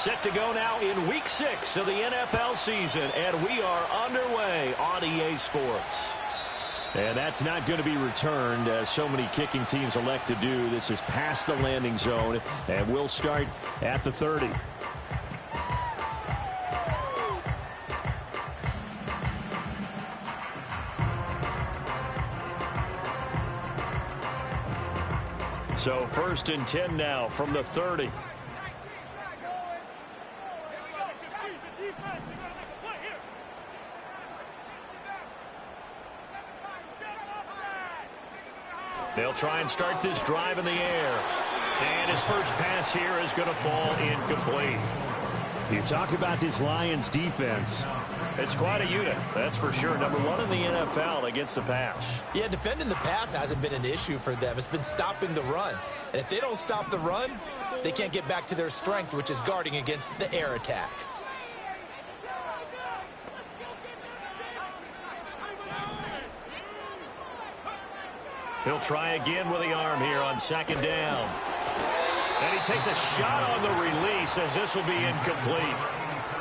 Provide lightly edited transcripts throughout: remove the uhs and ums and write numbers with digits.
Set to go now in Week 6 of the NFL season, and we are underway on EA Sports. And that's not going to be returned, as so many kicking teams elect to do. This is past the landing zone, and we'll start at the 30. So 1st and 10 now from the 30. They'll try and start this drive in the air. And his first pass here is going to fall incomplete. You talk about this Lions defense. It's quite a unit, that's for sure. Number 1 in the NFL against the pass. Yeah, defending the pass hasn't been an issue for them. It's been stopping the run. And if they don't stop the run, they can't get back to their strength, which is guarding against the air attack. He'll try again with the arm here on 2nd down. And he takes a shot on the release, as this will be incomplete.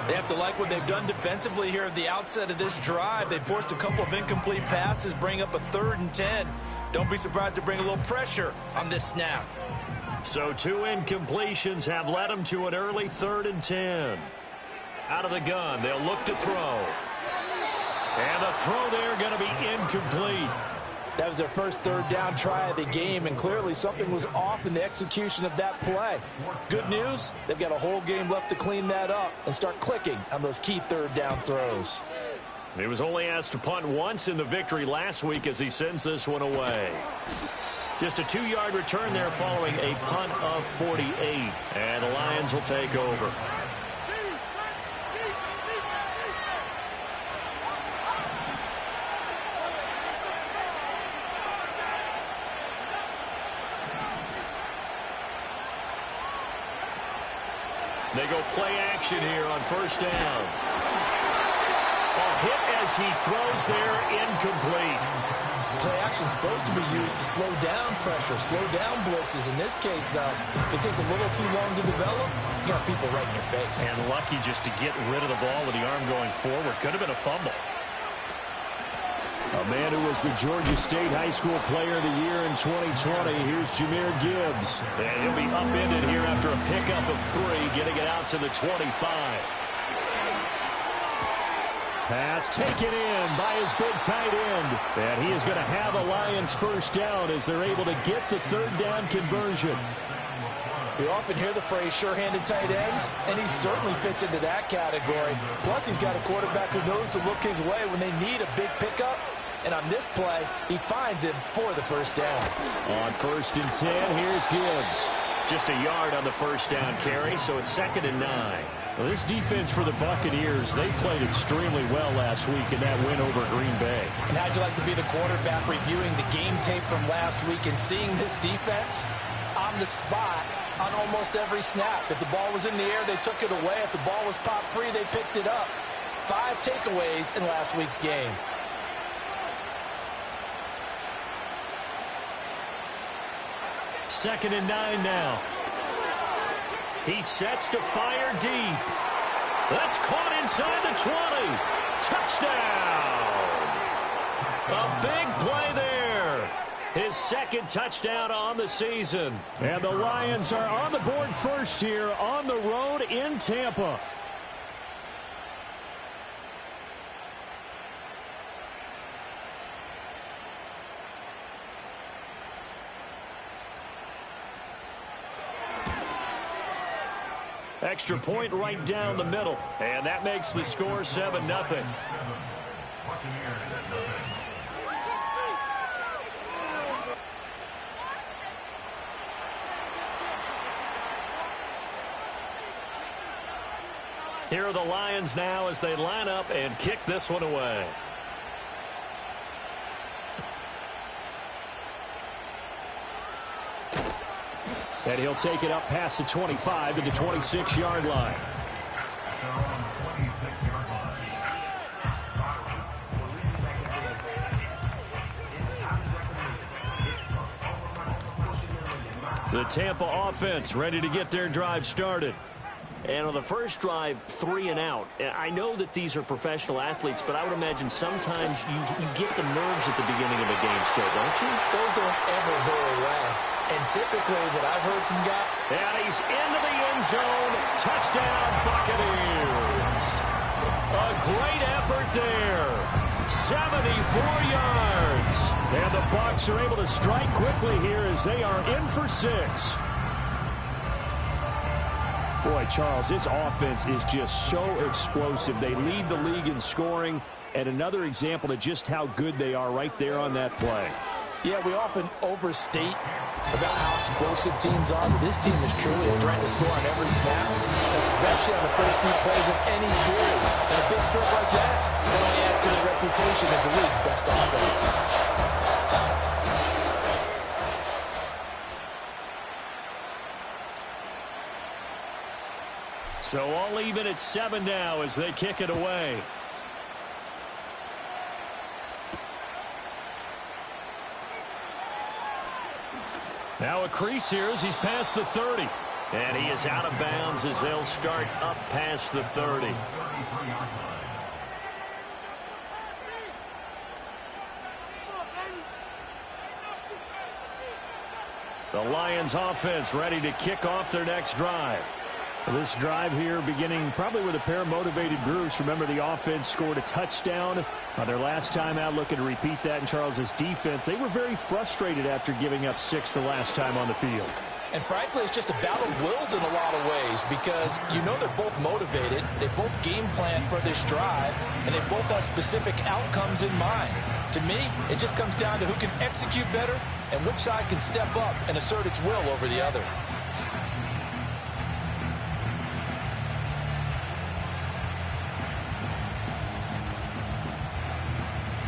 They have to like what they've done defensively here at the outset of this drive. They forced a couple of incomplete passes, bring up a 3rd and 10. Don't be surprised to bring a little pressure on this snap. So 2 incompletions have led them to an early 3rd and 10. Out of the gun, they'll look to throw. And the throw there going to be incomplete. That was their first 3rd down try of the game, and clearly something was off in the execution of that play. Good news, they've got a whole game left to clean that up and start clicking on those key 3rd down throws. He was only asked to punt once in the victory last week as he sends this one away. Just a 2-yard return there following a punt of 48. And the Lions will take over. They go play action here on 1st down. A hit as he throws there, incomplete. Play action is supposed to be used to slow down pressure, slow down blitzes. In this case, though, if it takes a little too long to develop, you got people right in your face. And lucky just to get rid of the ball with the arm going forward. Could have been a fumble. A man who was the Georgia State High School Player of the Year in 2020. Here's Jahmyr Gibbs. And he'll be upended here after a pickup of 3, getting it out to the 25. Pass taken in by his big tight end. And he is going to have a Lions 1st down as they're able to get the 3rd down conversion. We often hear the phrase sure-handed tight ends, and he certainly fits into that category. Plus, he's got a quarterback who knows to look his way when they need a big pickup. And on this play, he finds him for the 1st down. On 1st and 10, here's Gibbs. Just a yard on the 1st down carry, so it's 2nd and 9. Well, this defense for the Buccaneers, they played extremely well last week in that win over Green Bay. And how'd you like to be the quarterback reviewing the game tape from last week and seeing this defense on the spot on almost every snap? If the ball was in the air, they took it away. If the ball was popped free, they picked it up. 5 takeaways in last week's game. Second and 9 now. He sets to fire deep. That's caught inside the 20. Touchdown! A big play there. His 2nd touchdown on the season. And the Lions are on the board first here on the road in Tampa. Extra point right down the middle. And that makes the score 7-0. Here are the Lions now as they line up and kick this one away. And he'll take it up past the 25 to the 26-yard line. The Tampa offense ready to get their drive started. And on the first drive, 3 and out. I know that these are professional athletes, but I would imagine sometimes you get the nerves at the beginning of a game still, don't you? Those don't ever go away. And typically what I've heard from guys... And he's into the end zone. Touchdown, Buccaneers. A great effort there. 74 yards. And the Bucs are able to strike quickly here as they are in for 6. Boy, Charles, this offense is just so explosive. They lead the league in scoring, and another example of just how good they are right there on that play. Yeah, we often overstate about how explosive teams are, but this team is truly a threat to score on every snap, especially on the first few plays of any series. And a big stroke like that only adds to their reputation as the league's best offense. So all even at 7 now as they kick it away. Now a crease here as he's past the 30. And he is out of bounds as they'll start up past the 30. The Lions offense ready to kick off their next drive. This drive here beginning probably with a pair of motivated groups. Remember, the offense scored a touchdown their last time out, looking to repeat that in Charles's defense. They were very frustrated after giving up 6 the last time on the field. And frankly, it's just a battle of wills in a lot of ways because you know they're both motivated, they both game plan for this drive, and they both have specific outcomes in mind. To me, it just comes down to who can execute better and which side can step up and assert its will over the other.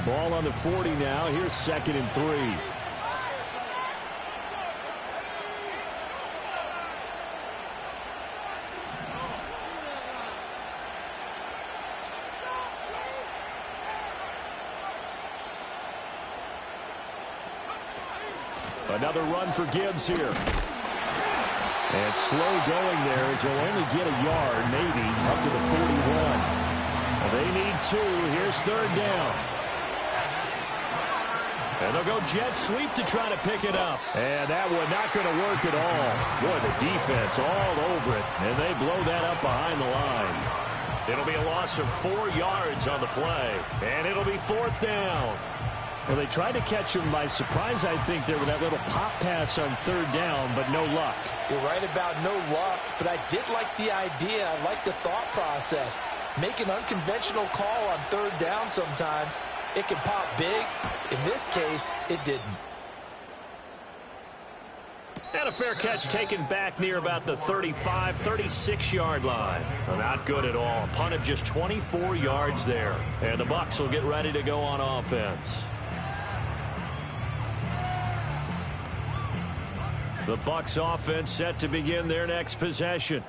Ball on the 40 now. Here's 2nd and 3. Another run for Gibbs here. And slow going there as he'll only get a yard, maybe, up to the 41. They need 2. Here's 3rd down. And they'll go jet sweep to try to pick it up. And that one not going to work at all. Boy, the defense all over it. And they blow that up behind the line. It'll be a loss of 4 yards on the play. And it'll be 4th down. Well, they tried to catch him by surprise, I think, there with that little pop pass on 3rd down, but no luck. You're right about no luck, but I did like the idea. I like the thought process. Make an unconventional call on 3rd down sometimes. It can pop big. In this case, it didn't. And a fair catch taken back near about the 35, 36-yard line. Well, not good at all. Punt of just 24 yards there. And the Bucs will get ready to go on offense. The Bucs offense set to begin their next possession.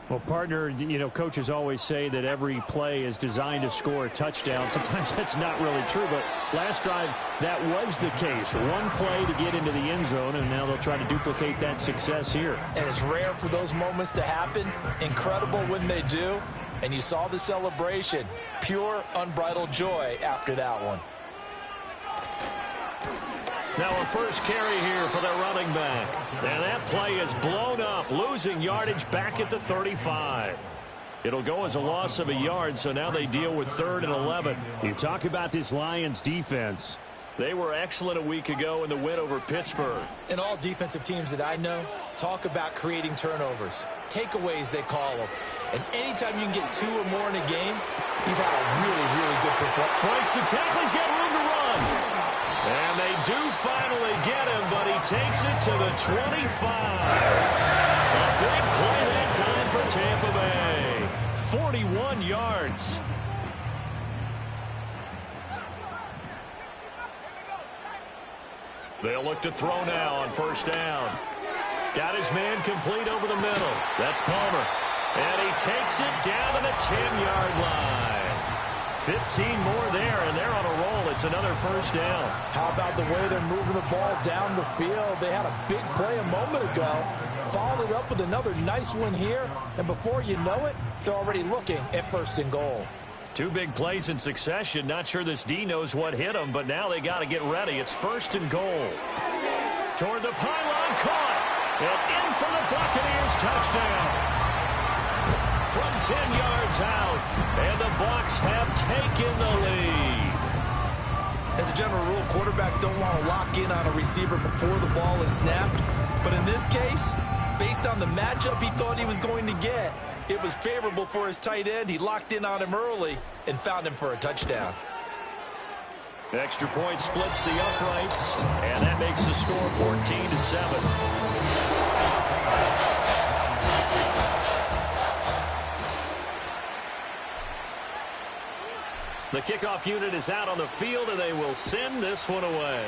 Well, partner, you know, coaches always say that every play is designed to score a touchdown. Sometimes that's not really true, but last drive, that was the case. One play to get into the end zone, and now they'll try to duplicate that success here. And it's rare for those moments to happen. Incredible when they do. And you saw the celebration. Pure, unbridled joy after that one. Now a first carry here for their running back. And that play is blown up, losing yardage back at the 35. It'll go as a loss of a yard, so now they deal with 3rd and 11. You talk about this Lions defense. They were excellent a week ago in the win over Pittsburgh. And all defensive teams that I know talk about creating turnovers. Takeaways, they call them. And anytime you can get 2 or more in a game, you've had a really, really good performance. Breaks the tackle, he's got room to run. And they do finally get him, but he takes it to the 25. A big play that time for Tampa Bay. 41 yards. They'll look to throw now on 1st down. Got his man complete over the middle. That's Palmer. And he takes it down to the 10-yard line. 15 more there, and they're on a roll. It's another first down. How about the way they're moving the ball down the field? They had a big play a moment ago. Followed it up with another nice one here. And before you know it, they're already looking at first and goal. Two big plays in succession. Not sure this D knows what hit them, but now they got to get ready. It's first and goal. Toward the pylon, caught. And in for the Buccaneers, touchdown. From 10 yards out, and the Bucs have taken the lead. As a general rule, quarterbacks don't want to lock in on a receiver before the ball is snapped. But in this case, based on the matchup he thought he was going to get, it was favorable for his tight end. He locked in on him early and found him for a touchdown. Extra point splits the uprights, and that makes the score 14-7. The kickoff unit is out on the field, and they will send this one away.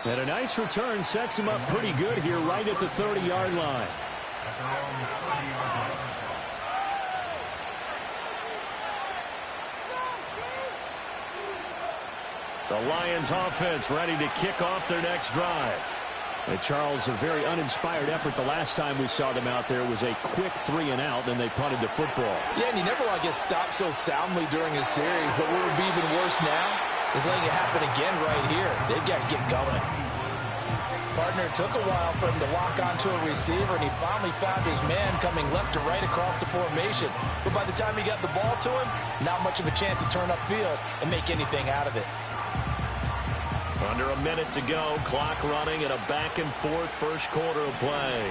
And a nice return sets him up pretty good here right at the 30-yard line. The Lions offense ready to kick off their next drive. And Charles, a very uninspired effort the last time we saw them out there was a quick 3-and-out, then they punted the football. Yeah, and you never want to get stopped so soundly during a series, but what would be even worse now is letting it happen again right here. They've got to get going. Partner took a while for him to lock onto a receiver, and he finally found his man coming left to right across the formation. But by the time he got the ball to him, not much of a chance to turn upfield and make anything out of it. Under a minute to go, clock running, and a back-and-forth first quarter of play.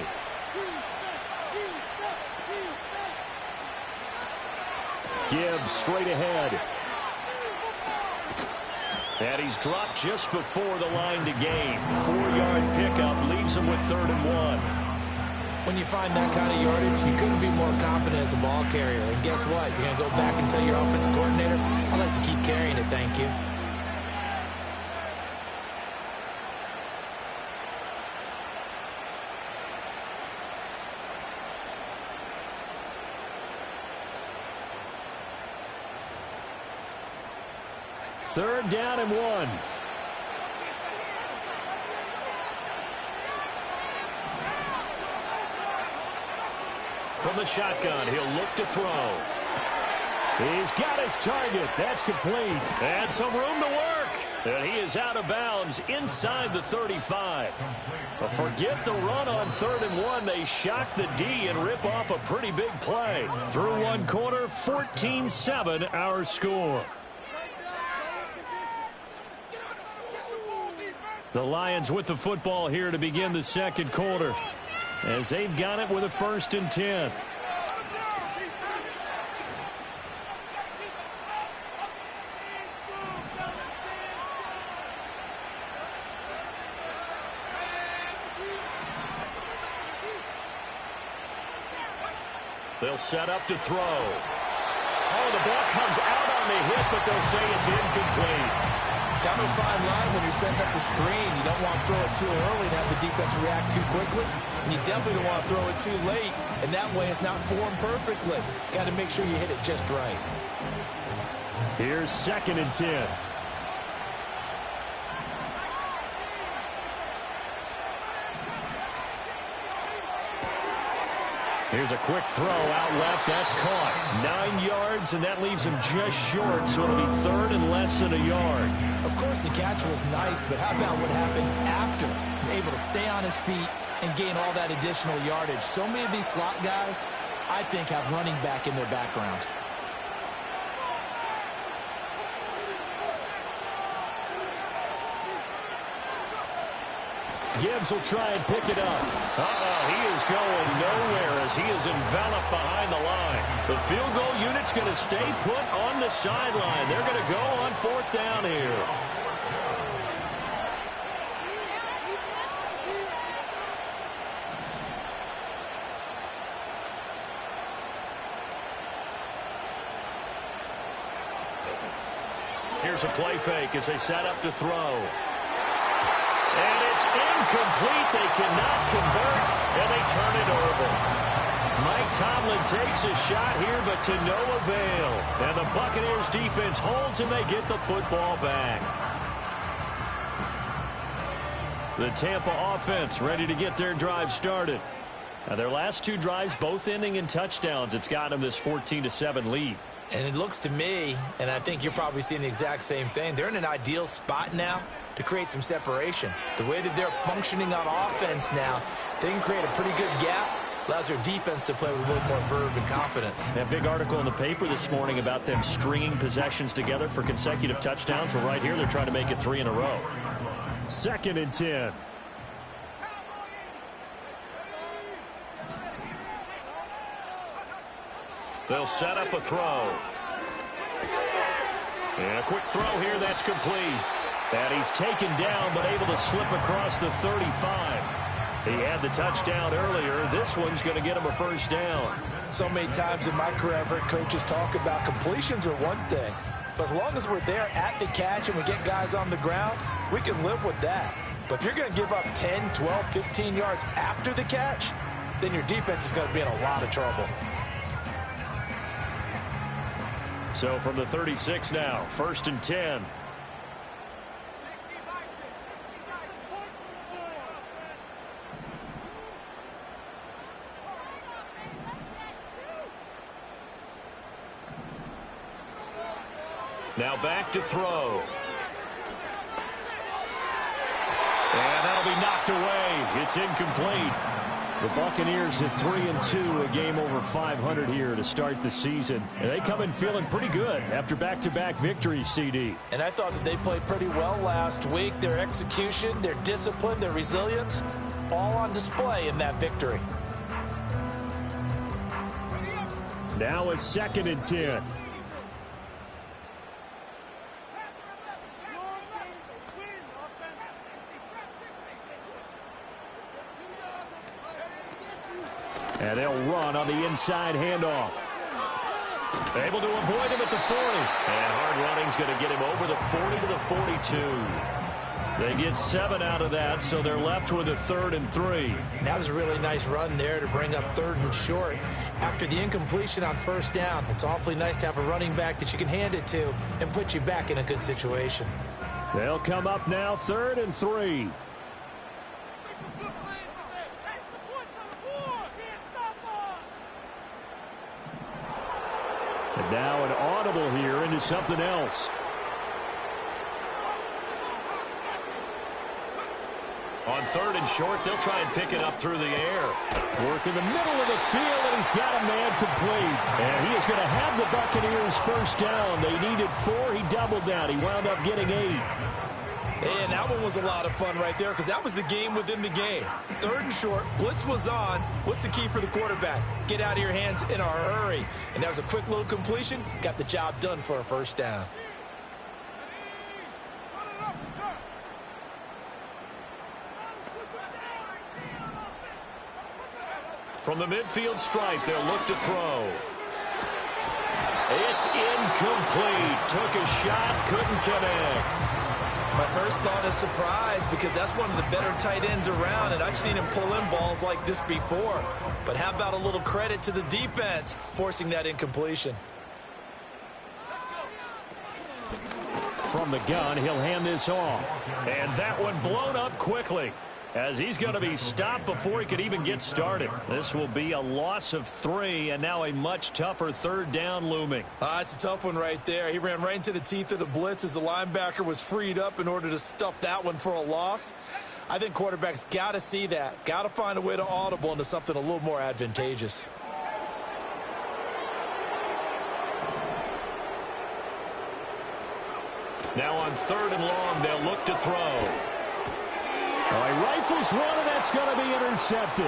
Gibbs straight ahead. And he's dropped just before the line to gain. 4-yard pickup leaves him with 3rd and 1. When you find that kind of yardage, you couldn't be more confident as a ball carrier. And guess what? You're going to go back and tell your offensive coordinator, I'd like to keep carrying it, thank you. Third down and 1. From the shotgun, he'll look to throw. He's got his target. That's complete. And some room to work. And he is out of bounds inside the 35. But forget the run on 3rd and 1. They shock the D and rip off a pretty big play. Through one quarter, 14-7 our score. The Lions with the football here to begin the second quarter, as they've got it with a 1st and 10. They'll set up to throw. Oh, the ball comes out on the hit, but they'll say it's incomplete. Kind of a fine line when you're setting up the screen. You don't want to throw it too early and have the defense react too quickly. And you definitely don't want to throw it too late. And that way it's not formed perfectly. Got to make sure you hit it just right. Here's 2nd and 10. Here's a quick throw out left. That's caught. 9 yards, and that leaves him just short, so it'll be 3rd and less than a yard. Of course, the catch was nice, but how about what happened after? Able to stay on his feet and gain all that additional yardage. So many of these slot guys, I think, have running back in their background. Gibbs will try and pick it up. He is going nowhere as he is enveloped behind the line. The field goal unit's going to stay put on the sideline. They're going to go on 4th down here. Here's a play fake as they set up to throw. And it's It's incomplete. They cannot convert, and they turn it over. Mike Tomlin takes a shot here, but to no avail. And the Buccaneers defense holds, and they get the football back. The Tampa offense ready to get their drive started. Now, their last two drives both ending in touchdowns. It's got them this 14-7 lead. And it looks to me, and I think you're probably seeing the exact same thing, they're in an ideal spot now to create some separation. The way that they're functioning on offense now, they can create a pretty good gap. Allows their defense to play with a little more verve and confidence. That big article in the paper this morning about them stringing possessions together for consecutive touchdowns. Well, right here, they're trying to make it 3 in a row. 2nd and 10. They'll set up a throw. And a quick throw here, that's complete. And he's taken down, but able to slip across the 35. He had the touchdown earlier. This one's going to get him a first down. So many times in my career, I've heard coaches talk about completions are one thing. But as long as we're there at the catch and we get guys on the ground, we can live with that. But if you're going to give up 10, 12, 15 yards after the catch, then your defense is going to be in a lot of trouble. So from the 36 now, 1st and 10. Now back to throw. And that'll be knocked away. It's incomplete. The Buccaneers hit 3-2, a game over 500 here to start the season. And they come in feeling pretty good after back-to-back victories, CD. And I thought that they played pretty well last week. Their execution, their discipline, their resilience, all on display in that victory. Now a 2nd and 10. And they'll run on the inside handoff. Able to avoid him at the 40. And hard running's going to get him over the 40 to the 42. They get 7 out of that, so they're left with a 3rd and 3. That was a really nice run there to bring up 3rd and short. After the incompletion on 1st down, it's awfully nice to have a running back that you can hand it to and put you back in a good situation. They'll come up now 3rd and 3. And now an audible here into something else. On 3rd and short, they'll try and pick it up through the air. Work in the middle of the field, and he's got a man complete. And he is going to have the Buccaneers first down. They needed 4. He doubled down. He wound up getting 8. And that one was a lot of fun right there because that was the game within the game. 3rd and short, blitz was on. What's the key for the quarterback? Get out of your hands in a hurry. And that was a quick little completion. Got the job done for a first down. From the midfield stripe, they'll look to throw. It's incomplete. Took a shot, couldn't connect. My first thought is surprise because that's one of the better tight ends around, and I've seen him pull in balls like this before. But how about a little credit to the defense forcing that incompletion? From the gun, he'll hand this off. And that one blown up quickly, as he's going to be stopped before he could even get started. This will be a loss of 3, and now a much tougher 3rd down looming. It's a tough one right there. He ran right into the teeth of the blitz as the linebacker was freed up in order to stuff that one for a loss. I think quarterbacks got to see that. Got to find a way to audible into something a little more advantageous. Now on 3rd and long, they'll look to throw. Well, he rifles one, and that's going to be intercepted.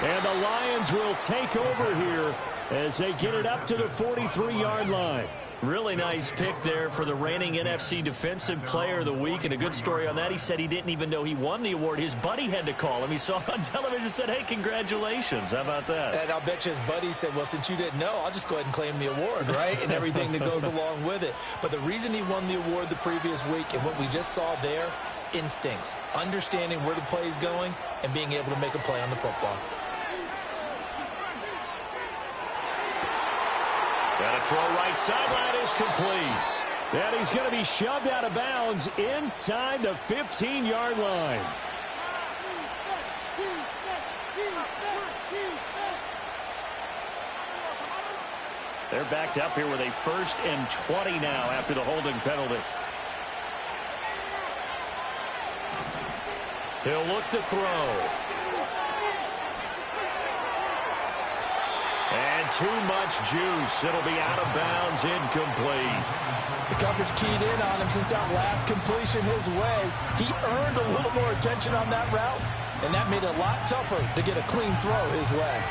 And the Lions will take over here as they get it up to the 43-yard line. Really nice pick there for the reigning NFC Defensive Player of the Week. And a good story on that, he said he didn't even know he won the award. His buddy had to call him. He saw it on television and said, hey, congratulations. How about that? And I'll bet you his buddy said, well, since you didn't know, I'll just go ahead and claim the award, right? And everything that goes along with it. But the reason he won the award the previous week and what we just saw there, instincts, understanding where the play is going and being able to make a play on the football. Got a throw right sideline is complete. And he's going to be shoved out of bounds inside the 15-yard line. They're backed up here with a 1st and 20 now after the holding penalty. He'll look to throw. And too much juice. It'll be out of bounds, incomplete. The coverage keyed in on him since that last completion his way. He earned a little more attention on that route, and that made it a lot tougher to get a clean throw his way.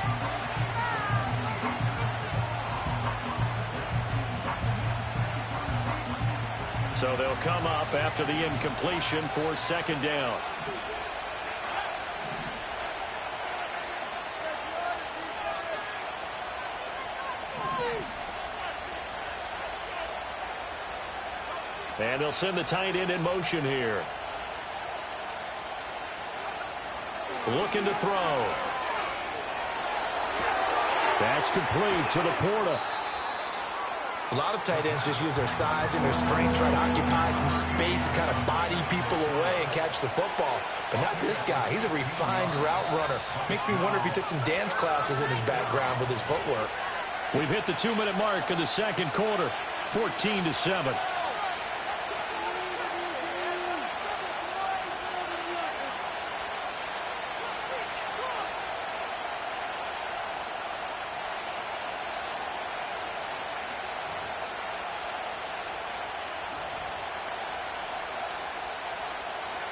So they'll come up after the incompletion for 2nd down. And they'll send the tight end in motion here. Looking to throw. That's complete to Laporta. A lot of tight ends just use their size and their strength, try to occupy some space and kind of body people away and catch the football. But not this guy. He's a refined route runner. Makes me wonder if he took some dance classes in his background with his footwork. We've hit the 2-minute mark of the 2nd quarter, 14-7.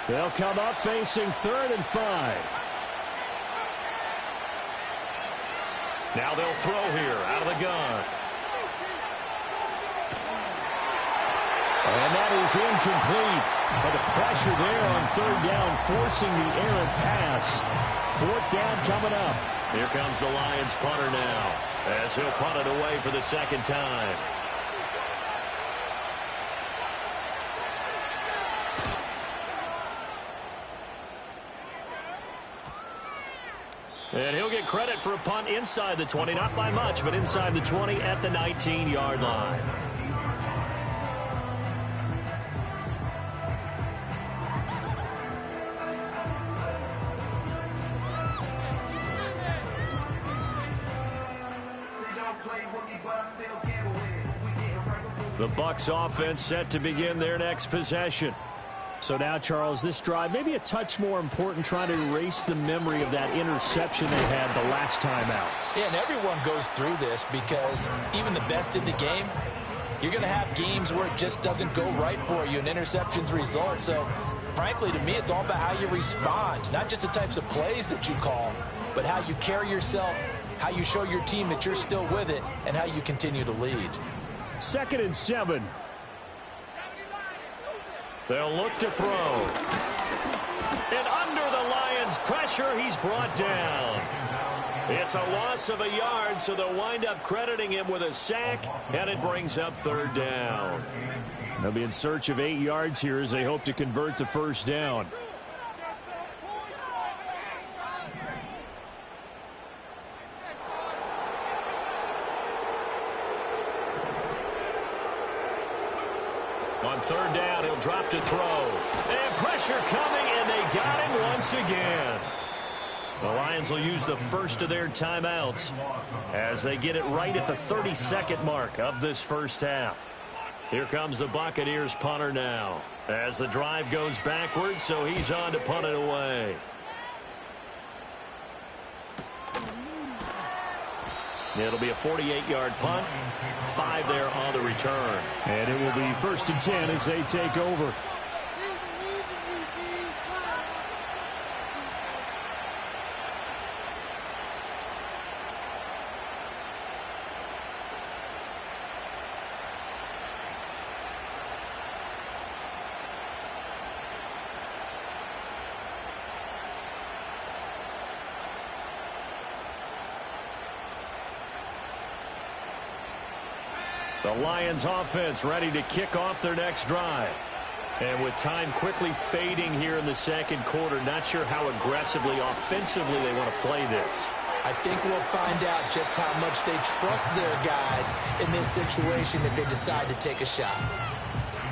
They'll come up facing 3rd and 5. Now they'll throw here out of the gun. And that is incomplete. But the pressure there on 3rd down, forcing the errant pass. 4th down coming up. Here comes the Lions punter now, as he'll punt it away for the 2nd time. And he'll get credit for a punt inside the 20, not by much, but inside the 20 at the 19-yard line. The Bucs offense set to begin their next possession. So now, Charles, this drive maybe a touch more important, trying to erase the memory of that interception they had the last time out. Yeah, and everyone goes through this because even the best in the game, you're going to have games where it just doesn't go right for you and interceptions result. So, frankly, to me, it's all about how you respond, not just the types of plays that you call, but how you carry yourself, how you show your team that you're still with it, and how you continue to lead. 2nd and 7. They'll look to throw. And under the Lions' pressure, he's brought down. It's a loss of a yard, so they'll wind up crediting him with a sack, and it brings up 3rd down. They'll be in search of 8 yards here as they hope to convert the 1st down. On 3rd down, he'll drop to throw. And pressure coming, and they got him once again. The Lions will use the first of their timeouts as they get it right at the 32nd mark of this first half. Here comes the Buccaneers punter now as the drive goes backwards, so he's on to punt it away. It'll be a 48-yard punt, 5 there on the return. And it will be 1st and 10 as they take over. The Lions offense ready to kick off their next drive. And with time quickly fading here in the second quarter, not sure how aggressively, offensively they want to play this. I think we'll find out just how much they trust their guys in this situation if they decide to take a shot.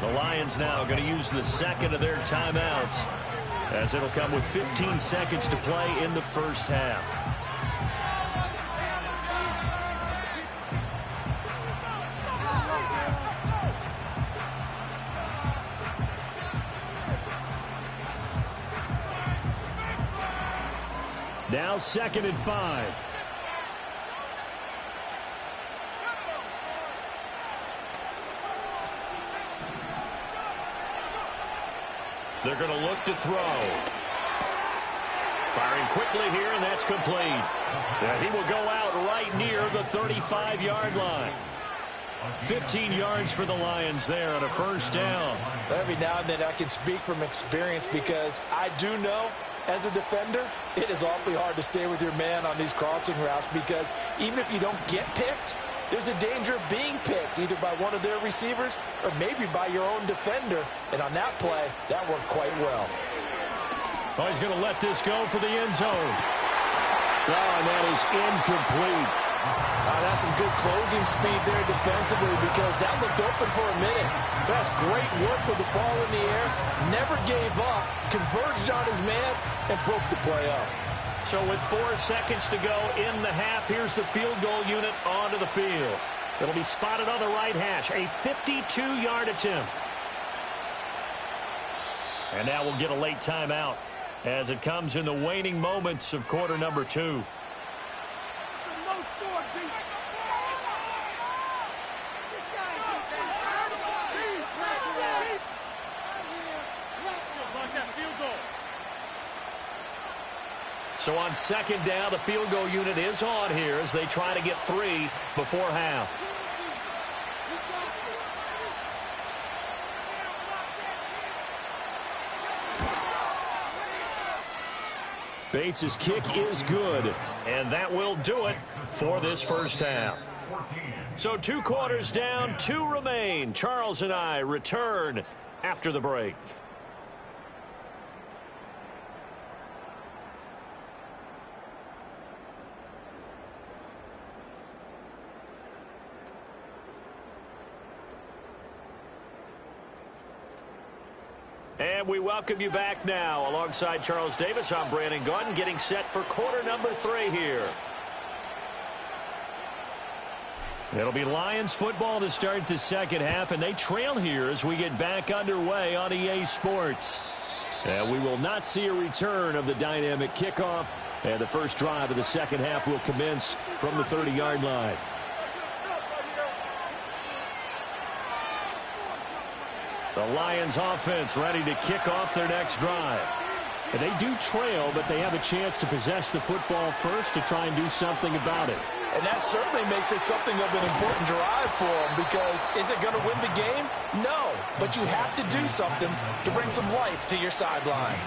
The Lions now going to use the second of their timeouts, as it'll come with 15 seconds to play in the first half. Now 2nd and 5. They're going to look to throw. Firing quickly here, and that's complete. He will go out right near the 35-yard line. 15 yards for the Lions there on a first down. Every now and then I can speak from experience because I do know as a defender, it is awfully hard to stay with your man on these crossing routes because even if you don't get picked, there's a danger of being picked either by one of their receivers or maybe by your own defender. And on that play, that worked quite well. Oh, he's going to let this go for the end zone. Oh, and that is incomplete. That's some good closing speed there defensively because that looked open for a minute. That's great work with the ball in the air. Never gave up, converged on his man, and broke the play up. So with 4 seconds to go in the half, here's the field goal unit onto the field. It'll be spotted on the right hash, a 52-yard attempt. And now we'll get a late timeout as it comes in the waning moments of quarter number 2. So on 2nd down, the field goal unit is on here as they try to get 3 before half. Bates' kick is good, and that will do it for this first half. So 2 quarters down, 2 remain. Charles and I return after the break. And we welcome you back now. Alongside Charles Davis, I'm Brandon Gaudin, getting set for quarter number 3 here. It'll be Lions football to start the second half, and they trail here as we get back underway on EA Sports. And we will not see a return of the dynamic kickoff, and the first drive of the second half will commence from the 30-yard line. The Lions offense ready to kick off their next drive. And they do trail, but they have a chance to possess the football first to try and do something about it. And that certainly makes it something of an important drive for them because is it going to win the game? No, but you have to do something to bring some life to your sideline.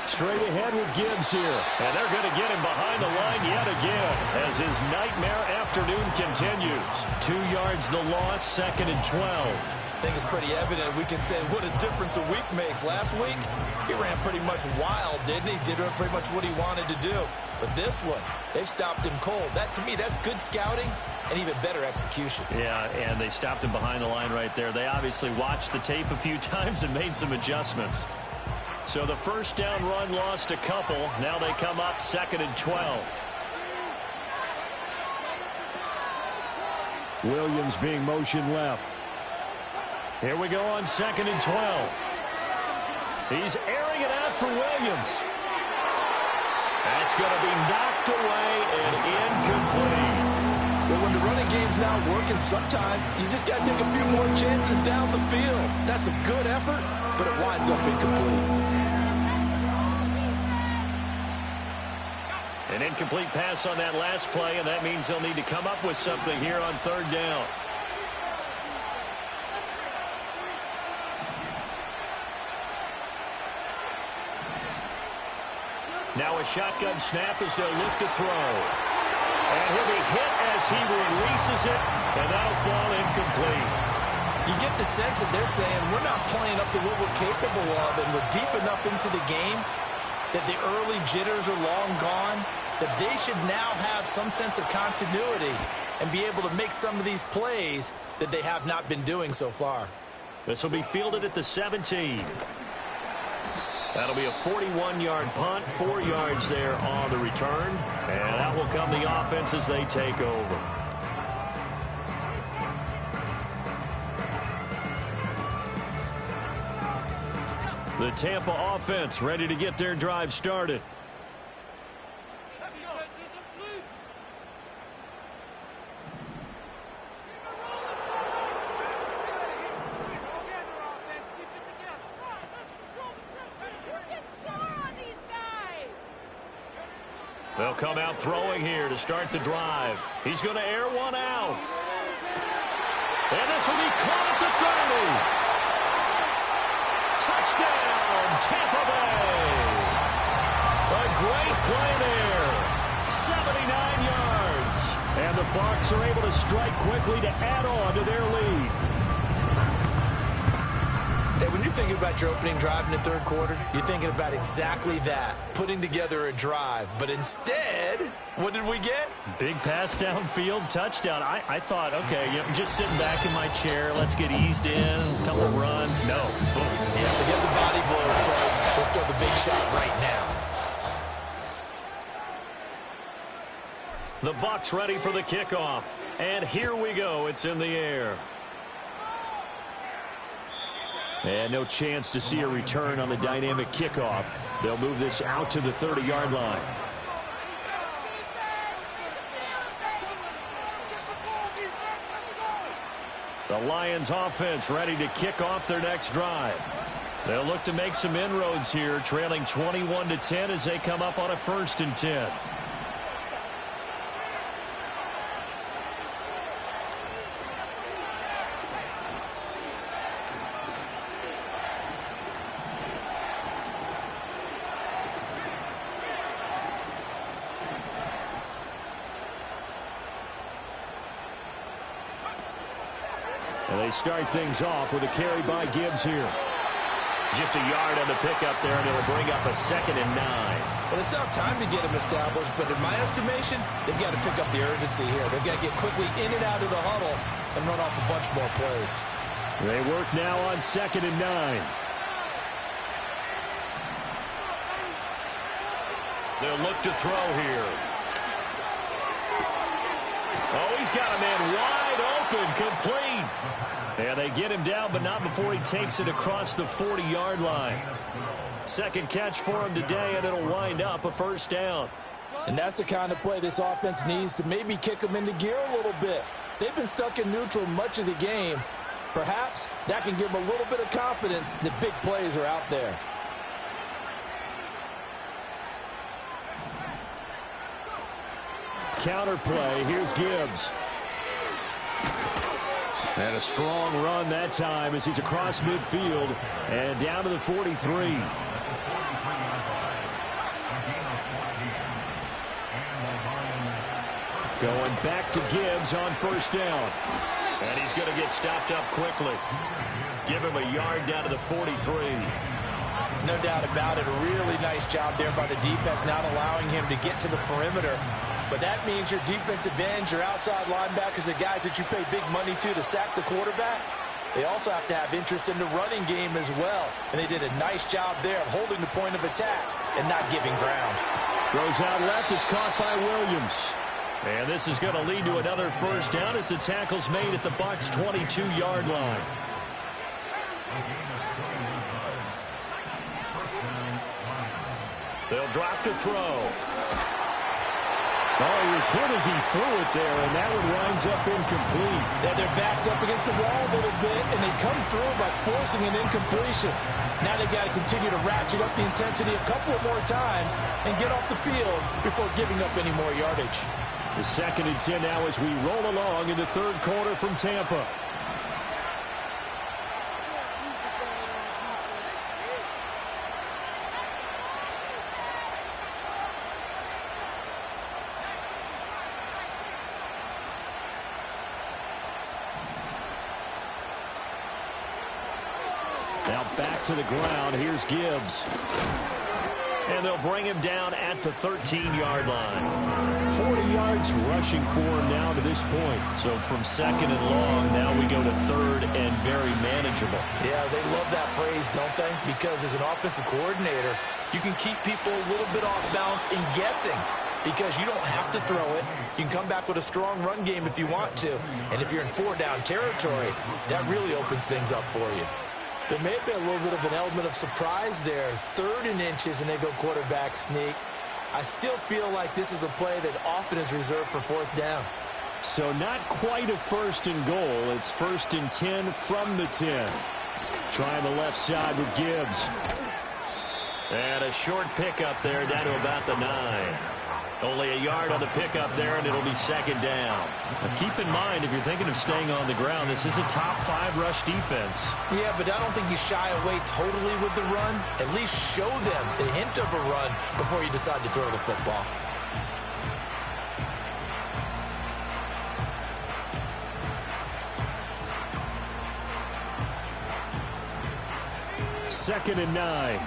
Straight ahead with Gibbs here. And they're going to get him behind the line yet again as his nightmare afternoon continues. 2 yards the loss, 2nd and 12. I think it's pretty evident. We can say what a difference a week makes. Last week, he ran pretty much wild, didn't he? Did pretty much what he wanted to do. But this one, they stopped him cold. That, to me, that's good scouting and even better execution. Yeah, and they stopped him behind the line right there. They obviously watched the tape a few times and made some adjustments. So the first down run lost a couple. Now they come up 2nd and 12. Williams being motioned left. Here we go on 2nd and 12. He's airing it out for Williams. That's going to be knocked away and incomplete. Well, when the running game's not working, sometimes you just got to take a few more chances down the field. That's a good effort, but it winds up incomplete. An incomplete pass on that last play, and that means they'll need to come up with something here on 3rd down. Now a shotgun snap as they'll look to throw. And he'll be hit as he releases it, and that'll fall incomplete. You get the sense that they're saying we're not playing up to what we're capable of, and we're deep enough into the game that the early jitters are long gone, that they should now have some sense of continuity and be able to make some of these plays that they have not been doing so far. This will be fielded at the 17. That'll be a 41-yard punt, 4 yards there on the return. And out will come the offense as they take over. The Tampa offense ready to get their drive started. They'll come out throwing here to start the drive. He's going to air one out. And this will be caught at the 30. Touchdown, Tampa Bay. A great play there. 79 yards. And the Bucs are able to strike quickly to add on to their lead. Hey, when you're thinking about your opening drive in the third quarter, you're thinking about exactly that, putting together a drive. But instead, what did we get? Big pass downfield, touchdown. I thought, okay, I'm just sitting back in my chair. Let's get eased in, a couple runs. No. Boom. Yeah, forget the body blows, folks. Let's throw the big shot right now. The Bucs ready for the kickoff. And here we go. It's in the air. And no chance to see a return on the dynamic kickoff. They'll move this out to the 30-yard line. The Lions offense ready to kick off their next drive. They'll look to make some inroads here, trailing 21-10 as they come up on a 1st and 10. And they start things off with a carry by Gibbs here. Just a yard on the pickup there, and it'll bring up a 2nd and 9. Well, they still have time to get him established, but in my estimation, they've got to pick up the urgency here. They've got to get quickly in and out of the huddle and run off a bunch more plays. They work now on 2nd and 9. They'll look to throw here. Oh, he's got a man wide open, complete. And they get him down, but not before he takes it across the 40-yard line. 2nd catch for him today, and it'll wind up a 1st down. And that's the kind of play this offense needs to maybe kick them into gear a little bit. They've been stuck in neutral much of the game. Perhaps that can give them a little bit of confidence that big plays are out there. Counter play. Here's Gibbs. And a strong run that time as he's across midfield and down to the 43. Going back to Gibbs on 1st down. And he's going to get stopped up quickly. Give him a yard down to the 43. No doubt about it. A really nice job there by the defense, not allowing him to get to the perimeter. But that means your defensive ends, your outside linebackers, the guys that you pay big money to sack the quarterback, they also have to have interest in the running game as well. And they did a nice job there of holding the point of attack and not giving ground. Throws out left. It's caught by Williams. And this is going to lead to another 1st down as the tackle's made at the Bucs' 22-yard line. They'll drop to throw. Oh, he was hit as he threw it there, and that one winds up incomplete. Yeah, their back's up against the wall a little bit, and they come through by forcing an incompletion. Now they've got to continue to ratchet up the intensity a couple of more times and get off the field before giving up any more yardage. The 2nd and 10 now as we roll along in the 3rd quarter from Tampa. back to the ground. Here's Gibbs. And they'll bring him down at the 13-yard line. 40 yards rushing for him now to this point. So from second and long, now we go to third and very manageable. Yeah, they love that phrase, don't they? Because as an offensive coordinator, you can keep people a little bit off balance and guessing. Because you don't have to throw it. You can come back with a strong run game if you want to. And if you're in 4-down territory, that really opens things up for you. There may have been a little bit of an element of surprise there. 3rd and inches, and they go quarterback sneak. I still feel like this is a play that often is reserved for 4th down. So not quite a 1st and goal. It's 1st and 10 from the 10. Trying the left side with Gibbs. And a short pickup there down to about the 9. Only a yard on the pickup there, and it'll be 2nd down. Now keep in mind, if you're thinking of staying on the ground, this is a top 5 rush defense. Yeah, but I don't think you shy away totally with the run. At least show them the hint of a run before you decide to throw the football. Second and 9.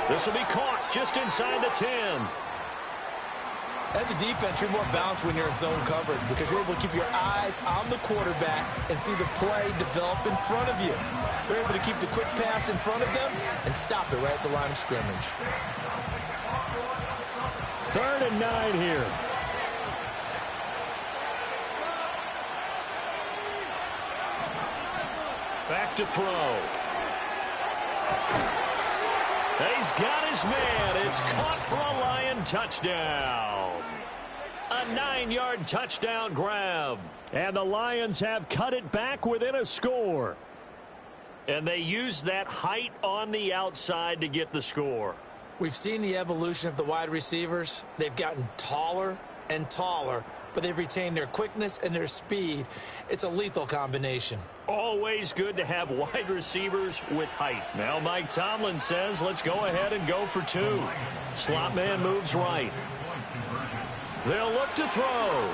This will be caught just inside the 10. As a defense, you're more balanced when you're in zone coverage because you're able to keep your eyes on the quarterback and see the play develop in front of you. They're able to keep the quick pass in front of them and stop it right at the line of scrimmage. 3rd and 9 here. Back to throw. He's got his man. It's caught for a Lion touchdown. A 9-yard touchdown grab. And the Lions have cut it back within a score. And they use that height on the outside to get the score. We've seen the evolution of the wide receivers. They've gotten taller and taller, but they've retained their quickness and their speed. It's a lethal combination. Always good to have wide receivers with height. Now Mike Tomlin says, let's go ahead and go for 2. Slot man moves right. They'll look to throw.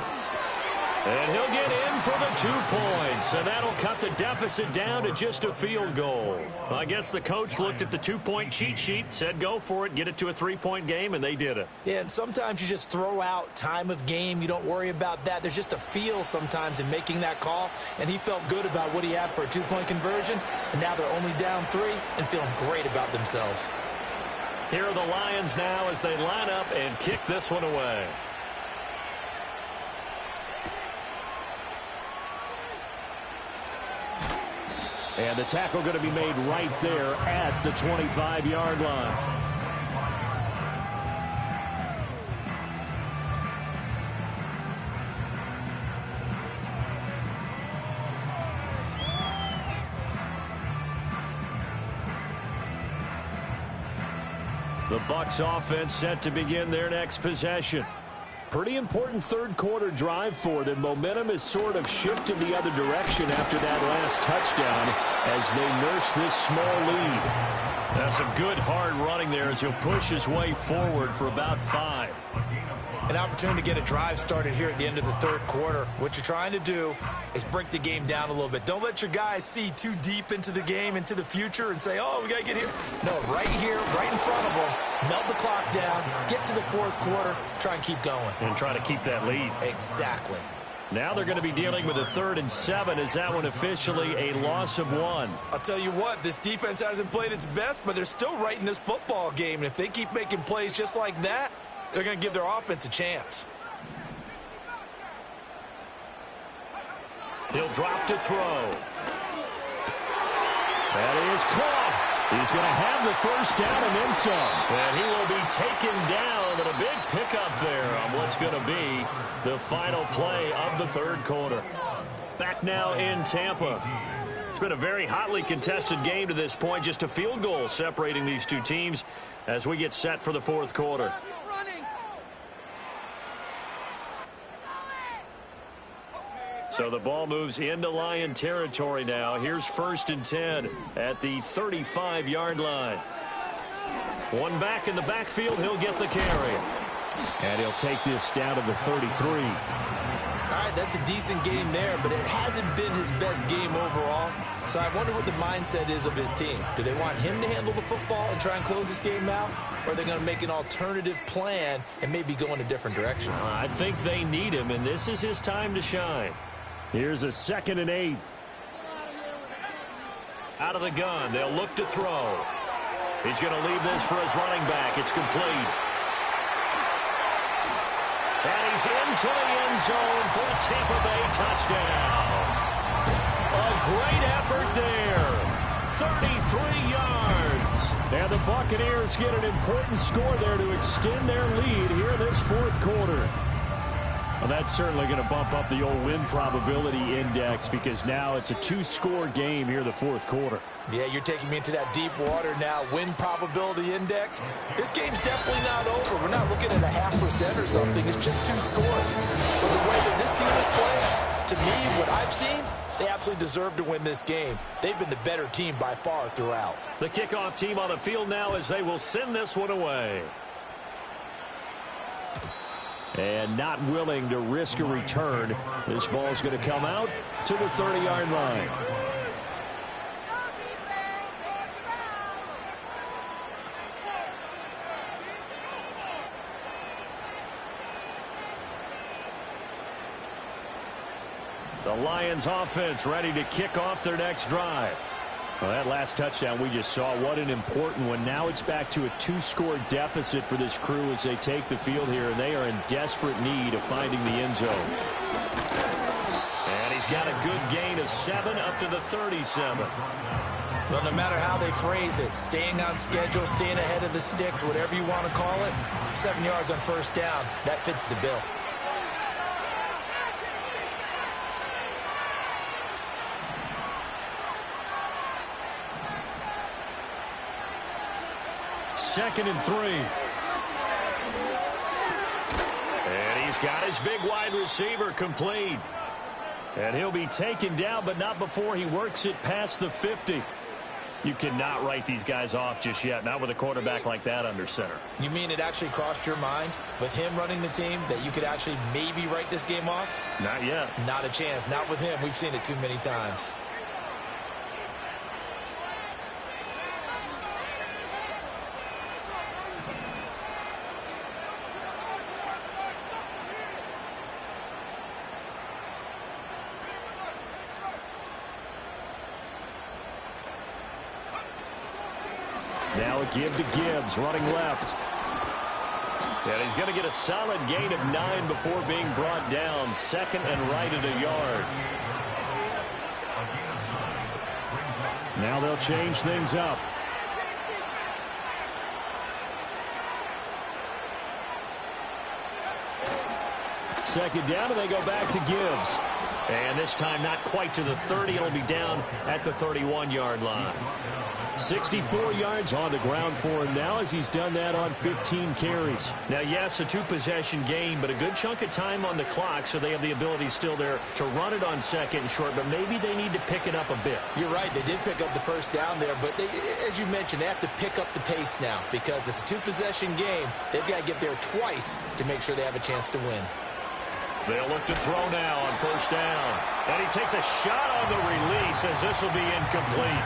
And he'll get in for the 2 points. And that'll cut the deficit down to just a field goal. I guess the coach looked at the 2-point cheat sheet, said go for it, get it to a 3-point game, and they did it. Yeah, and sometimes you just throw out time of game. You don't worry about that. There's just a feel sometimes in making that call. And he felt good about what he had for a 2-point conversion. And now they're only down 3 and feeling great about themselves. Here are the Lions now as they line up and kick this one away. And the tackle going to be made right there at the 25-yard line. The Bucs offense set to begin their next possession. Pretty important 3rd quarter drive for them. Momentum has sort of shifted the other direction after that last touchdown as they nurse this small lead. That's some good hard running there as he'll push his way forward for about 5. An opportunity to get a drive started here at the end of the 3rd quarter. What you're trying to do is break the game down a little bit. Don't let your guys see too deep into the game, into the future, and say, oh, we got to get here. No, right here, right in front of them, melt the clock down, get to the 4th quarter, try and keep going. And try to keep that lead. Exactly. Now they're going to be dealing with a 3rd and 7. Is that one officially a loss of 1? I'll tell you what, this defense hasn't played its best, but they're still right in this football game. And if they keep making plays just like that, they're going to give their offense a chance. He'll drop to throw. That is caught. He's going to have the 1st down and then some. And he will be taken down, and a big pickup there on what's going to be the final play of the 3rd quarter. Back now in Tampa. It's been a very hotly contested game to this point. Just a field goal separating these two teams as we get set for the 4th quarter. So the ball moves into Lion territory now. Here's 1st and 10 at the 35-yard line. One back in the backfield. He'll get the carry. And he'll take this down to the 33. All right, that's a decent game there, but it hasn't been his best game overall. So I wonder what the mindset is of his team. Do they want him to handle the football and try and close this game out? Or are they going to make an alternative plan and maybe go in a different direction? I think they need him, and this is his time to shine. Here's a 2nd and 8. Out of the gun, they'll look to throw. He's going to leave this for his running back. It's complete. And he's into the end zone for a Tampa Bay touchdown. A great effort there. 33 yards. And the Buccaneers get an important score there to extend their lead here in this 4th quarter. Well, that's certainly going to bump up the old win probability index because now it's a 2-score game here in the 4th quarter. Yeah, you're taking me into that deep water now. Win probability index. This game's definitely not over. We're not looking at a 0.5% or something. It's just 2 scores. But the way that this team is playing, to me, what I've seen, they absolutely deserve to win this game. They've been the better team by far throughout. The kickoff team on the field now as they will send this one away. And not willing to risk a return. This ball is going to come out to the 30-yard line. The Lions offense ready to kick off their next drive. Well, that last touchdown we just saw, what an important one. Now it's back to a 2-score deficit for this crew as they take the field here, and they are in desperate need of finding the end zone. And he's got a good gain of 7 up to the 37. Well, no matter how they phrase it, staying on schedule, staying ahead of the sticks, whatever you want to call it, 7 yards on 1st down, that fits the bill. Second and 3. And he's got his big wide receiver complete. And he'll be taken down, but not before he works it past the 50. You cannot write these guys off just yet, not with a quarterback like that under center. You mean it actually crossed your mind with him running the team that you could actually maybe write this game off? Not yet. Not a chance. Not with him. We've seen it too many times. Now a give to Gibbs, running left. And he's going to get a solid gain of 9 before being brought down. 2nd and right at a yard. Now they'll change things up. Second down, and they go back to Gibbs. And this time not quite to the 30. It'll be down at the 31-yard line. 64 yards on the ground for him now as he's done that on 15 carries. Now, yes, a 2-possession game, but a good chunk of time on the clock, so they have the ability still there to run it on 2nd and short, but maybe they need to pick it up a bit. You're right. They did pick up the 1st down there, but they, as you mentioned, they have to pick up the pace now because it's a 2-possession game. They've got to get there twice to make sure they have a chance to win. They'll look to throw now on 1st down. And he takes a shot on the release as this will be incomplete.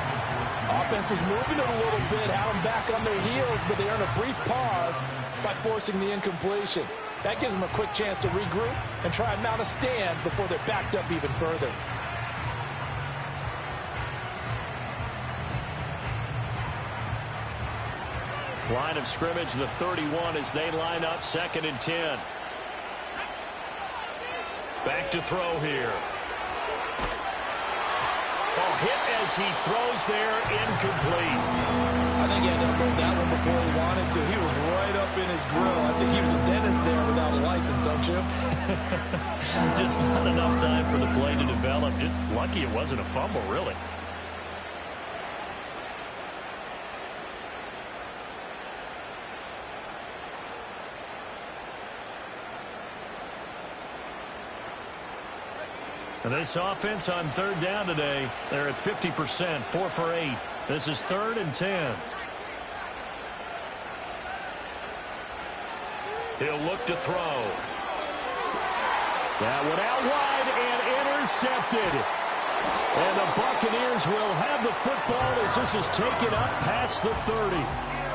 Offense was moving it a little bit, had them back on their heels, but they earned a brief pause by forcing the incompletion. That gives them a quick chance to regroup and try and mount a stand before they're backed up even further. Line of scrimmage, the 31 as they line up 2nd and 10. Back to throw here. Oh, hit as he throws there, incomplete. I think he had to unload that one before he wanted to. He was right up in his grill. I think he was a dentist there without a license, don't you? Just not enough time for the play to develop. Just lucky it wasn't a fumble, really. And this offense on third down today, they're at 50%, 4 for 8. This is 3rd and 10. He'll look to throw. That one out wide and intercepted. And the Buccaneers will have the football as this is taken up past the 30.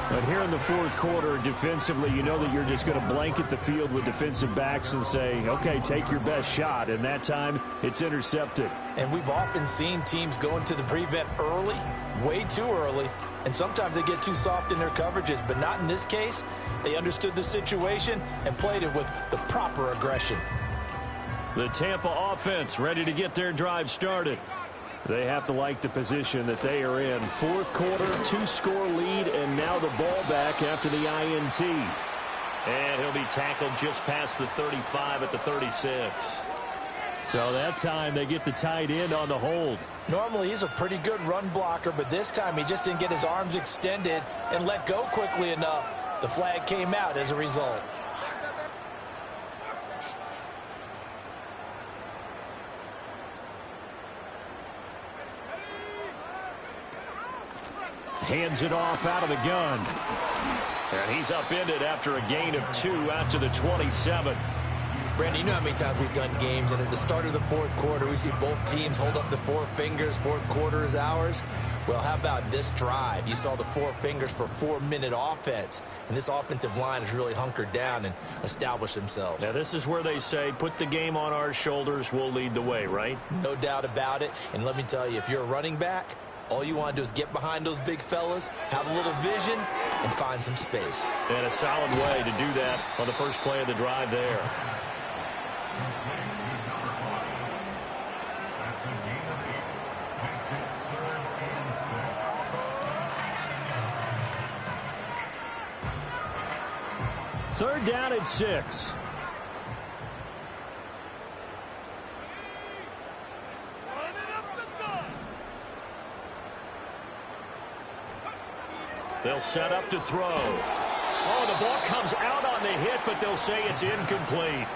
But here in the fourth quarter, defensively, you know that you're just going to blanket the field with defensive backs and say, okay, take your best shot. And that time, it's intercepted. And we've often seen teams go into the prevent early, way too early, and sometimes they get too soft in their coverages. But not in this case. They understood the situation and played it with the proper aggression. The Tampa offense ready to get their drive started. They have to like the position that they are in. Fourth quarter, 2-score lead, and now the ball back after the INT. And he'll be tackled just past the 35 at the 36. So that time they get the tight end on the hold. Normally he's a pretty good run blocker, but this time he just didn't get his arms extended and let go quickly enough. The flag came out as a result. Hands it off out of the gun. And he's upended after a gain of 2 out to the 27. Brandon, you know how many times we've done games, and at the start of the fourth quarter, we see both teams hold up the 4 fingers. Fourth quarter is ours. Well, how about this drive? You saw the 4 fingers for 4-minute offense, and this offensive line has really hunkered down and established themselves. Now, this is where they say, put the game on our shoulders, we'll lead the way, right? No doubt about it, and let me tell you, if you're a running back, all you want to do is get behind those big fellas, have a little vision, and find some space. And a solid way to do that on the first play of the drive there. Third down at 6. They'll set up to throw. Oh, the ball comes out on the hit, but they'll say it's incomplete.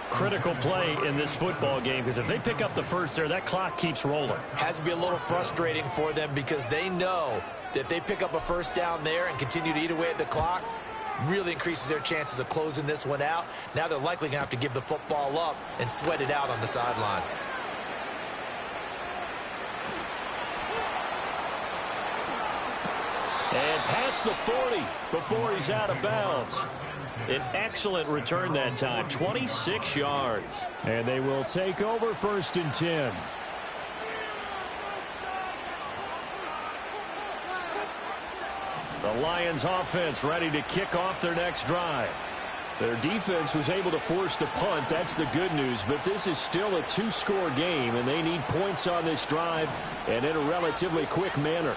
Critical play in this football game, because if they pick up the first there, that clock keeps rolling. Has to be a little frustrating for them because they know that if they pick up a first down there and continue to eat away at the clock, really increases their chances of closing this one out. Now they're likely going to have to give the football up and sweat it out on the sideline. And past the 40 before he's out of bounds. An excellent return that time, 26 yards. And they will take over 1st and 10. The Lions offense ready to kick off their next drive. Their defense was able to force the punt. That's the good news. But this is still a 2-score game, and they need points on this drive and in a relatively quick manner.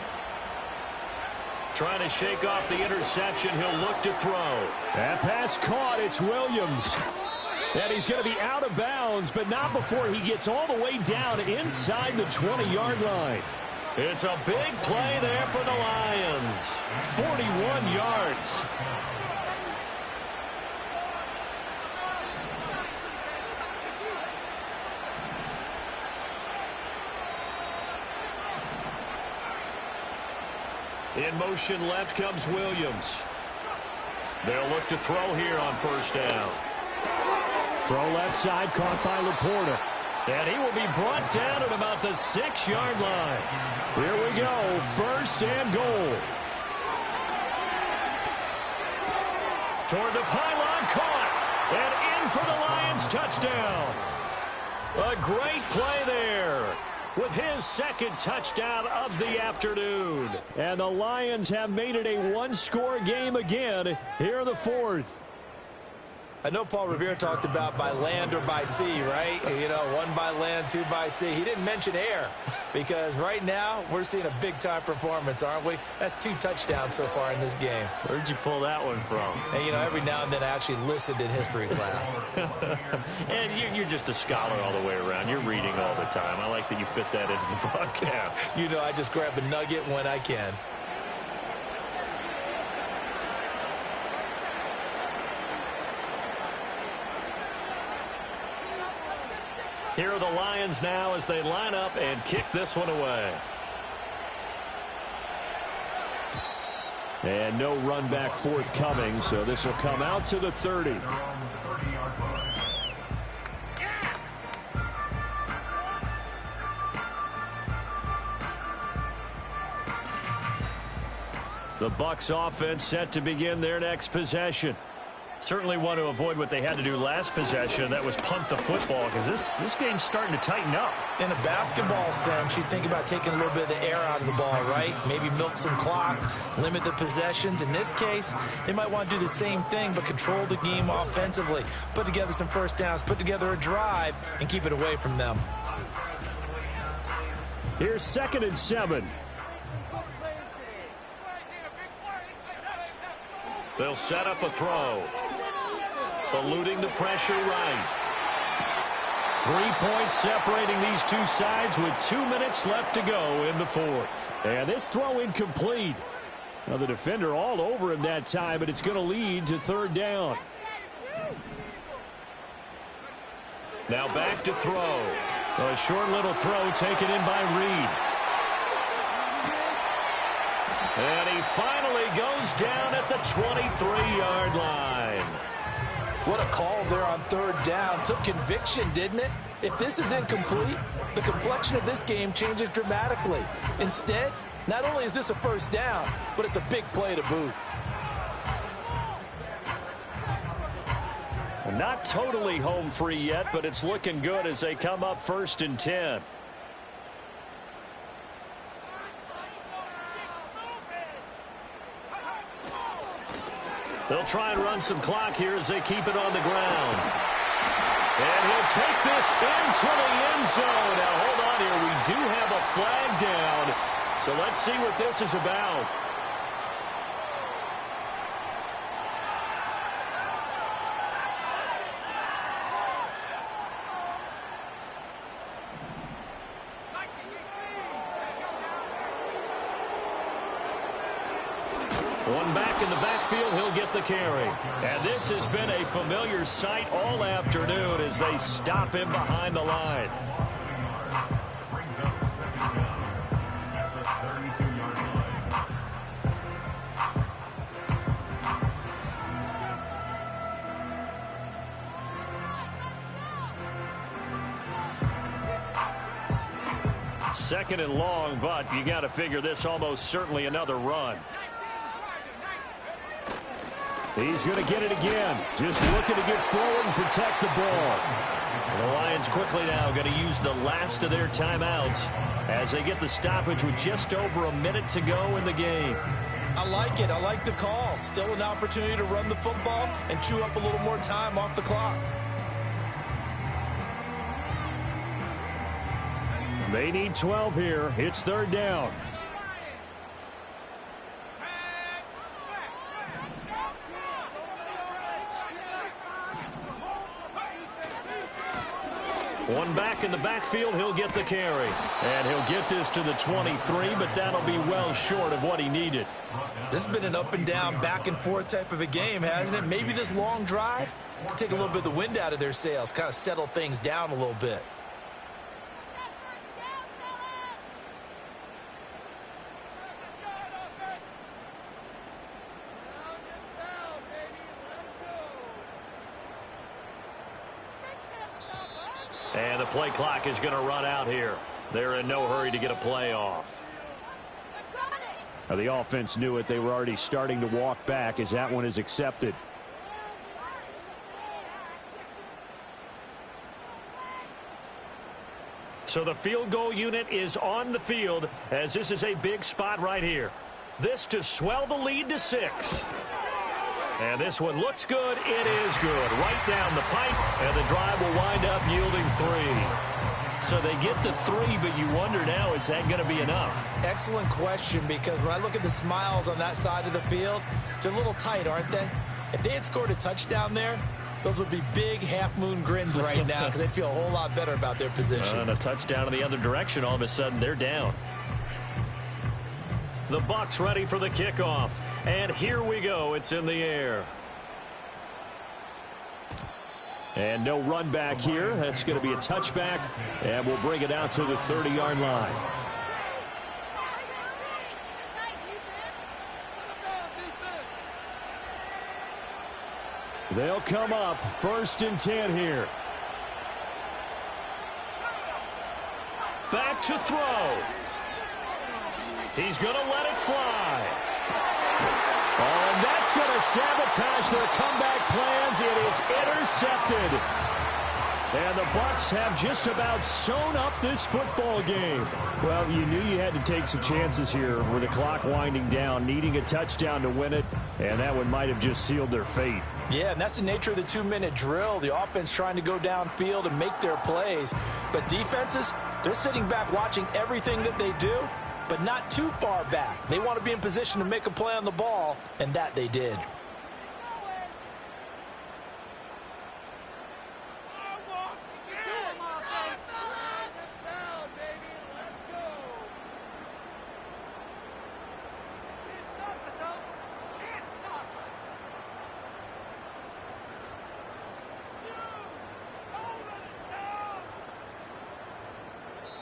Trying to shake off the interception. He'll look to throw. That pass caught. It's Williams. And he's going to be out of bounds, but not before he gets all the way down inside the 20-yard line. It's a big play there for the Lions. 41 yards. In motion left comes Williams. They'll look to throw here on first down. Throw left side, caught by Laporta. And he will be brought down at about the 6-yard line. Here we go, 1st and goal. Toward the pylon, caught. And in for the Lions, touchdown. A great play there with his 2nd touchdown of the afternoon. And the Lions have made it a 1-score game again here in the 4th. I know Paul Revere talked about by land or by sea, right? You know, 1 by land, 2 by sea. He didn't mention air because right now we're seeing a big-time performance, aren't we? That's 2 touchdowns so far in this game. Where'd you pull that one from? And, you know, every now and then I actually listened in history class. And you're just a scholar all the way around. You're reading all the time. I like that you fit that into the broadcast. You know, I just grab a nugget when I can. Here are the Lions now as they line up and kick this one away. And no run back forthcoming, so this will come out to the 30. The Bucs offense set to begin their next possession. Certainly want to avoid what they had to do last possession. That was punt the football, because this game's starting to tighten up. In a basketball sense, you think about taking a little bit of the air out of the ball, right? Maybe milk some clock, limit the possessions. In this case, they might want to do the same thing, but control the game offensively. Put together some first downs, put together a drive, and keep it away from them. Here's 2nd and 7. They'll set up a throw. Eluding the pressure right. 3 points separating these two sides with 2 minutes left to go in the 4th. And this throw incomplete. Now the defender all over him that time, but it's going to lead to 3rd down. Now back to throw. A short little throw taken in by Reed. And he finally goes down at the 23-yard line. What a call there on 3rd down. Took conviction, didn't it? If this is incomplete, the complexion of this game changes dramatically. Instead, not only is this a first down, but it's a big play to boot. Not totally home free yet, but it's looking good as they come up 1st and 10. They'll try and run some clock here as they keep it on the ground. And he'll take this into the end zone. Now, hold on here. We do have a flag down. So let's see what this is about. One back in the backfield, he'll get the carry. And this has been a familiar sight all afternoon as they stop him behind the line. Second and long, but you got to figure this almost certainly another run. He's going to get it again. Just looking to get forward and protect the ball. And the Lions quickly now going to use the last of their timeouts as they get the stoppage with just over a minute to go in the game. I like it. I like the call. Still an opportunity to run the football and chew up a little more time off the clock. They need 12 here. It's 3rd down. One back in the backfield, he'll get the carry. And he'll get this to the 23, but that'll be well short of what he needed. This has been an up and down, back and forth type of a game, hasn't it? Maybe this long drive can take a little bit of the wind out of their sails, kind of settle things down a little bit. And the play clock is going to run out here. They're in no hurry to get a play off. Now, the offense knew it. They were already starting to walk back as that one is accepted. So the field goal unit is on the field as this is a big spot right here. This to swell the lead to 6. And this one looks good. It is good. Right down the pipe, and the drive will wind up yielding 3. So they get the 3, but you wonder now, is that going to be enough? Excellent question, because when I look at the smiles on that side of the field, they're a little tight, aren't they? If they had scored a touchdown there, those would be big half-moon grins right now because they'd feel a whole lot better about their position. And a touchdown in the other direction, all of a sudden they're down. The Bucs ready for the kickoff. And here we go. It's in the air. And no run back here. That's going to be a touchback, and we'll bring it out to the 30-yard line. They'll come up 1st and 10 here. Back to throw. He's going to let it fly. Oh, and that's going to sabotage their comeback plans. It is intercepted. And the Bucs have just about sewn up this football game. Well, you knew you had to take some chances here with the clock winding down, needing a touchdown to win it, and that one might have just sealed their fate. Yeah, and that's the nature of the 2-minute drill. The offense trying to go downfield and make their plays. But defenses, they're sitting back watching everything that they do, but not too far back. They want to be in position to make a play on the ball, and that they did.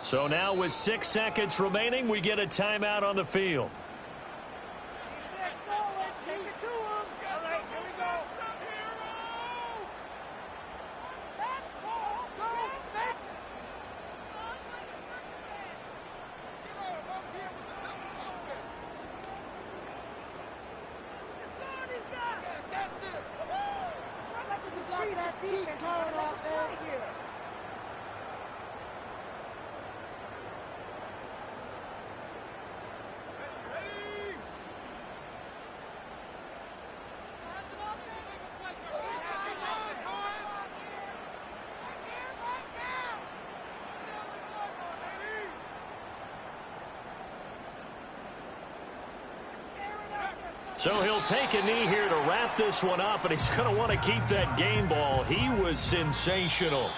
So now with 6 seconds remaining, we get a timeout on the field. So he'll take a knee here to wrap this one up, and he's going to want to keep that game ball. He was sensational.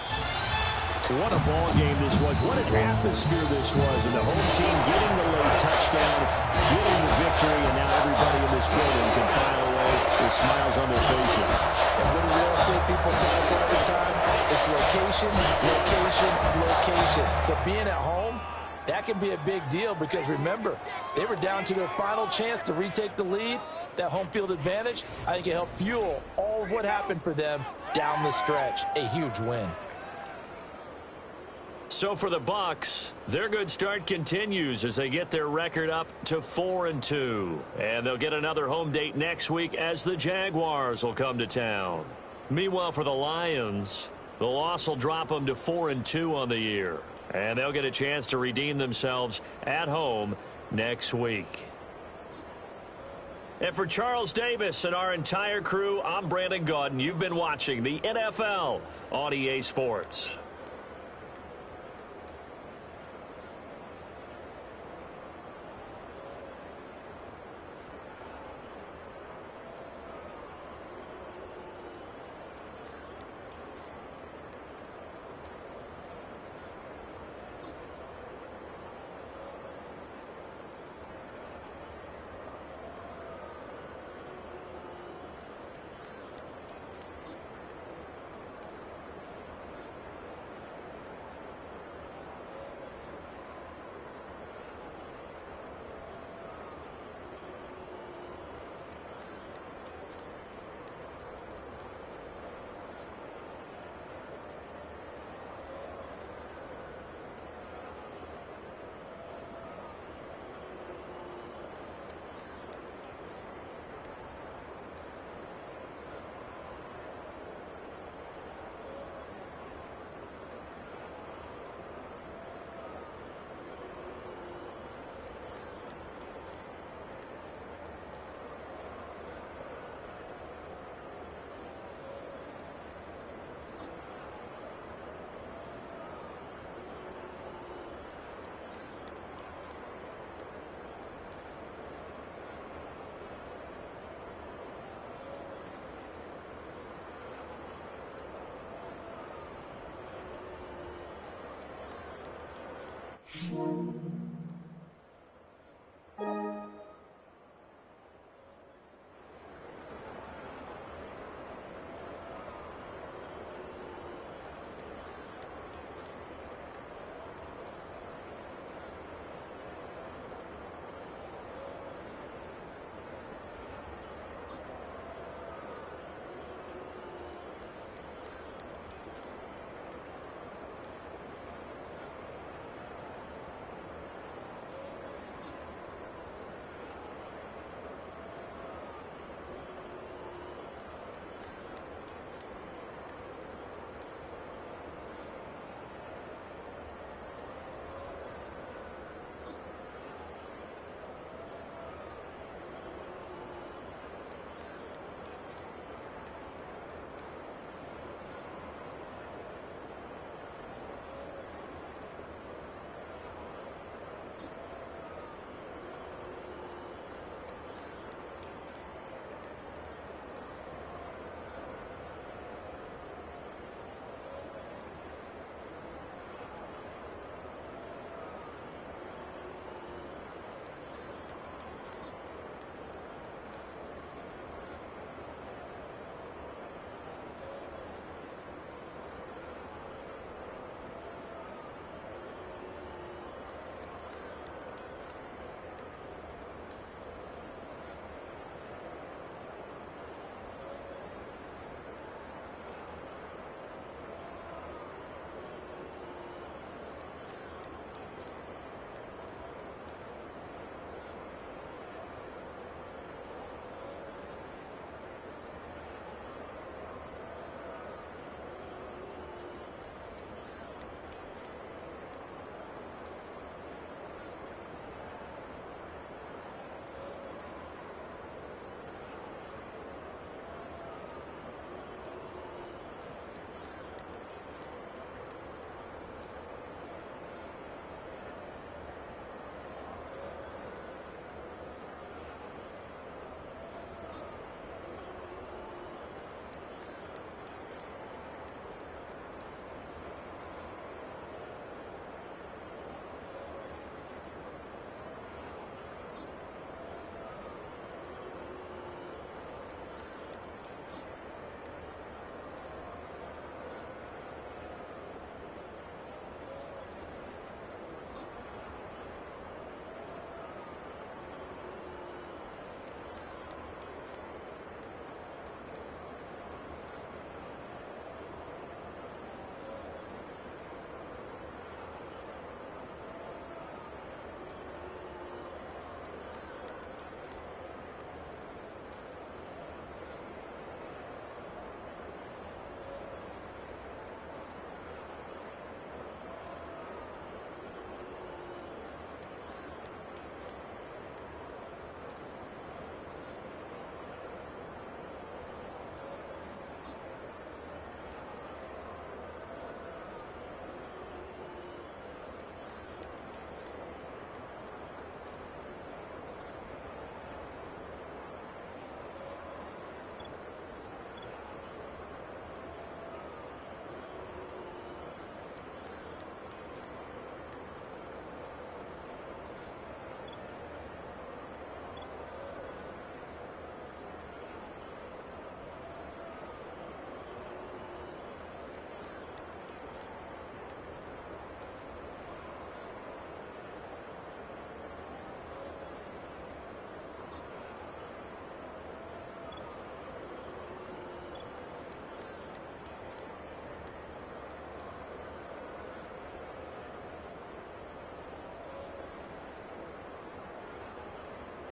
What a ball game this was. What an atmosphere this was. And the home team getting the late touchdown, getting the victory, and now everybody in this building can file away with smiles on their faces. And what do real estate people tell us all the time? It's location, location, location. So being at home, that can be a big deal because, remember, they were down to their final chance to retake the lead. That home field advantage, I think it helped fuel all of what happened for them down the stretch. A huge win. So for the Bucs, their good start continues as they get their record up to 4-2. And they'll get another home date next week as the Jaguars will come to town. Meanwhile, for the Lions, the loss will drop them to 4-2 on the year. And they'll get a chance to redeem themselves at home next week. And for Charles Davis and our entire crew, I'm Brandon Gaudin. You've been watching the NFL on EA Sports.